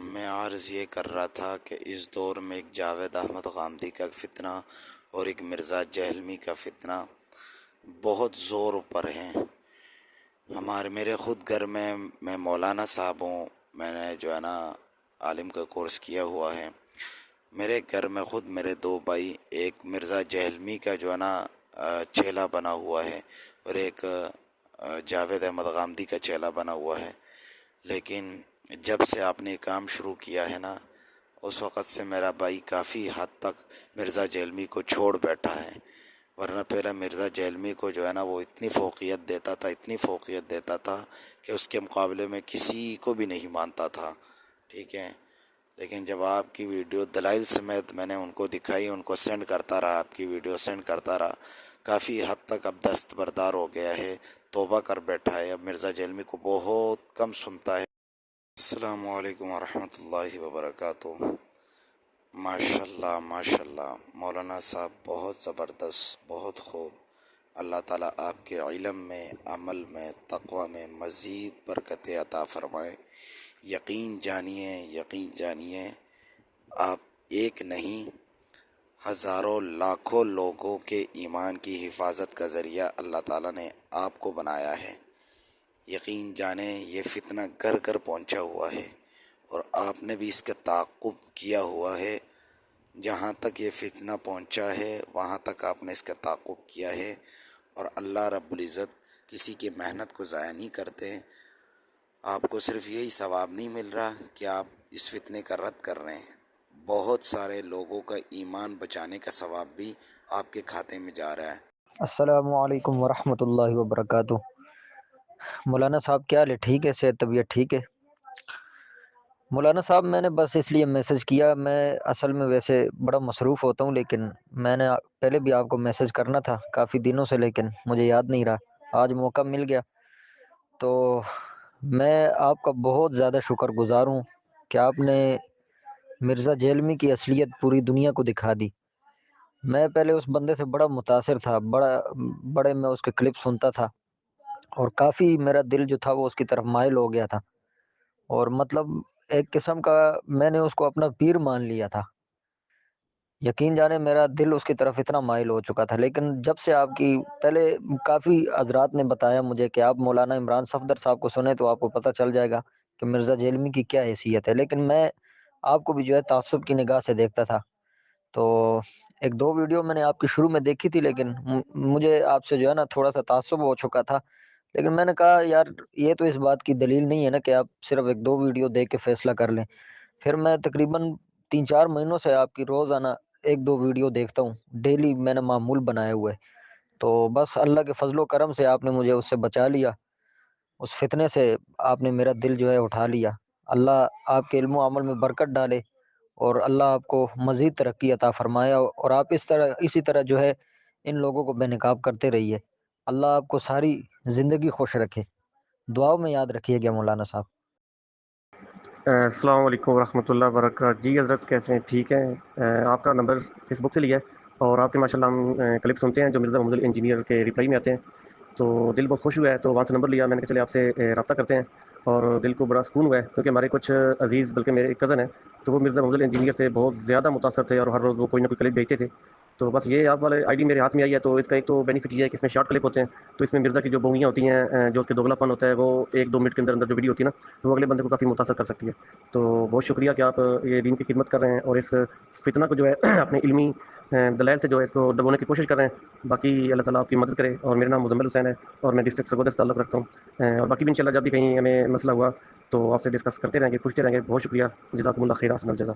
میں عرض یہ کر رہا تھا کہ اس دور میں ایک جاوید احمد غامدی کا فتنہ اور ایک مرزا جہلمی کا فتنہ بہت زور پر ہیں۔ میرے خود گھر میں مولانا صاحب ہوں، میں نے جو ہے نا عالم کا کورس کیا ہوا ہے۔ میرے گھر میں خود میرے دو بھائی، ایک مرزا جہلمی کا جو ہے نا چیلا بنا ہوا ہے اور ایک جاوید احمد غامدی کا چیلا بنا ہوا ہے۔ لیکن جب سے آپ نے کام شروع کیا ہے نا، اس وقت سے میرا بھائی کافی حد تک مرزا جہلمی کو چھوڑ بیٹھا ہے، ورنہ پہلے مرزا جہلمی کو جو ہے نا وہ اتنی فوقیت دیتا تھا کہ اس کے مقابلے میں کسی کو بھی نہیں مانتا تھا، ٹھیک ہے۔ لیکن جب آپ کی ویڈیو دلائل سمیت میں نے ان کو دکھائی، ان کو سینڈ کرتا رہا، آپ کی ویڈیو سینڈ کرتا رہا، کافی حد تک اب دستبردار ہو گیا ہے، توبہ کر بیٹھا ہے، اب مرزا جہلمی کو بہت کم سنتا ہے۔ السلام علیکم ورحمۃ اللہ وبرکاتہ۔ ماشاءاللہ مولانا صاحب بہت زبردست، بہت خوب۔ اللہ تعالیٰ آپ کے علم میں، عمل میں، تقوی میں مزید برکت عطا فرمائے۔ یقین جانیے آپ ایک نہیں، ہزاروں لاکھوں لوگوں کے ایمان کی حفاظت کا ذریعہ اللہ تعالیٰ نے آپ کو بنایا ہے۔ یقین جانیں یہ فتنہ گھر گھر پہنچا ہوا ہے اور آپ نے بھی اس کا تعاقب کیا ہوا ہے۔ جہاں تک یہ فتنہ پہنچا ہے وہاں تک آپ نے اس کا تعاقب کیا ہے، اور اللہ رب العزت کسی کی محنت کو ضائع نہیں کرتے۔ آپ کو صرف یہی ثواب نہیں مل رہا کہ آپ اس فتنے کا رد کر رہے ہیں، بہت سارے لوگوں کا ایمان بچانے کا ثواب بھی آپ کے کھاتے میں جا رہا ہے۔ السلام علیکم ورحمۃ اللہ وبرکاتہ۔ مولانا صاحب کیا حال ہے؟ ٹھیک ہے؟ صحت طبیعت ٹھیک ہے؟ مولانا صاحب میں نے بس اس لیے میسج کیا، میں اصل میں ویسے بڑا مصروف ہوتا ہوں، لیکن میں نے پہلے بھی آپ کو میسج کرنا تھا کافی دنوں سے، لیکن مجھے یاد نہیں رہا، آج موقع مل گیا۔ تو میں آپ کا بہت زیادہ شکر گزار ہوں کہ آپ نے مرزا جہلمی کی اصلیت پوری دنیا کو دکھا دی۔ میں پہلے اس بندے سے بڑا متاثر تھا، بڑے میں اس کے کلپ سنتا تھا، اور کافی میرا دل جو تھا وہ اس کی طرف مائل ہو گیا تھا، اور مطلب ایک قسم کا میں نے اس کو اپنا پیر مان لیا تھا۔ یقین جانے میرا دل اس کی طرف اتنا مائل ہو چکا تھا، لیکن جب سے آپ کی پہلے کافی حضرات نے بتایا مجھے کہ آپ مولانا عمران صفدر صاحب کو سنیں تو آپ کو پتہ چل جائے گا کہ مرزا جہلمی کی کیا حیثیت ہے، لیکن میں آپ کو بھی جو ہے تعصب کی نگاہ سے دیکھتا تھا۔ تو ایک دو ویڈیو میں نے آپ کی شروع میں دیکھی تھی، لیکن مجھے آپ سے جو ہے نا تھوڑا سا تعصب ہو چکا تھا، لیکن میں نے کہا یار یہ تو اس بات کی دلیل نہیں ہے نا کہ آپ صرف ایک دو ویڈیو دیکھ کے فیصلہ کر لیں۔ پھر میں تقریباً 3-4 مہینوں سے آپ کی روزانہ ایک دو ویڈیو دیکھتا ہوں، ڈیلی میں نے معمول بنائے ہوئے۔ تو بس اللہ کے فضل و کرم سے آپ نے مجھے اس سے بچا لیا، اس فتنے سے آپ نے میرا دل جو ہے اٹھا لیا۔ اللہ آپ کے علم و عمل میں برکت ڈالے، اور اللہ آپ کو مزید ترقی عطا فرمایا، اور آپ اسی طرح جو ہے ان لوگوں کو بے نقاب کرتے رہیے۔ اللہ آپ کو ساری زندگی خوش رکھے، دعاؤں میں یاد رکھیے گا مولانا صاحب۔ السلام علیکم ورحمۃ اللہ وبرکاتہ۔ جی حضرت کیسے ہیں؟ ٹھیک ہیں؟ آپ کا نمبر فیس بک سے لیا ہے، اور آپ کے ماشاء اللہ ہم کلپ سنتے ہیں جو مرزا محمد انجینئر کے ریپلائی میں آتے ہیں، تو دل بہت خوش ہوا ہے، تو وہاں سے نمبر لیا، میں نے کہا چلے آپ سے رابطہ کرتے ہیں، اور دل کو بڑا سکون ہوا ہے، کیونکہ ہمارے کچھ عزیز بلکہ میرے ایک کزن ہیں تو وہ مرزا محمد انجینئر سے بہت زیادہ متاثر تھے، اور ہر روز وہ کوئی نہ کوئی کلپ بھیجتے تھے۔ تو بس یہ آپ والے آئی ڈی میرے ہاتھ میں آئی ہے، تو اس کا ایک تو بینیفٹ یہ ہے کہ اس میں شارٹ کلپ ہوتے ہیں، تو اس میں مرزا کی جو بوئیاں ہوتی ہیں، جو اس کے دوگلا پن ہوتا ہے، وہ 1-2 منٹ کے اندر اندر جو ویڈیو ہوتی ہے نا، وہ اگلے بندے کو کافی متاثر کر سکتی ہے۔ تو بہت شکریہ کہ آپ یہ دین کی خدمت کر رہے ہیں، اور اس فتنہ کو جو ہے اپنے علمی دلائل سے جو ہے اس کو دبونے کی کوشش کر رہے ہیں۔ باقی اللہ تعالیٰ آپ کی مدد کرے، اور میرا نام مزمل حسین ہے، اور میں ڈسٹرکٹ سرگودا سے تعلق رکھتا ہوں، اور باقی بھی انشاءاللہ جب بھی کہیں ہمیں مسئلہ ہوا تو آپ سے ڈسکس کرتے رہیں گے، پوچھتے رہیں گے۔ بہت شکریہ، جزاکم اللہ خیر، احسن الجزا۔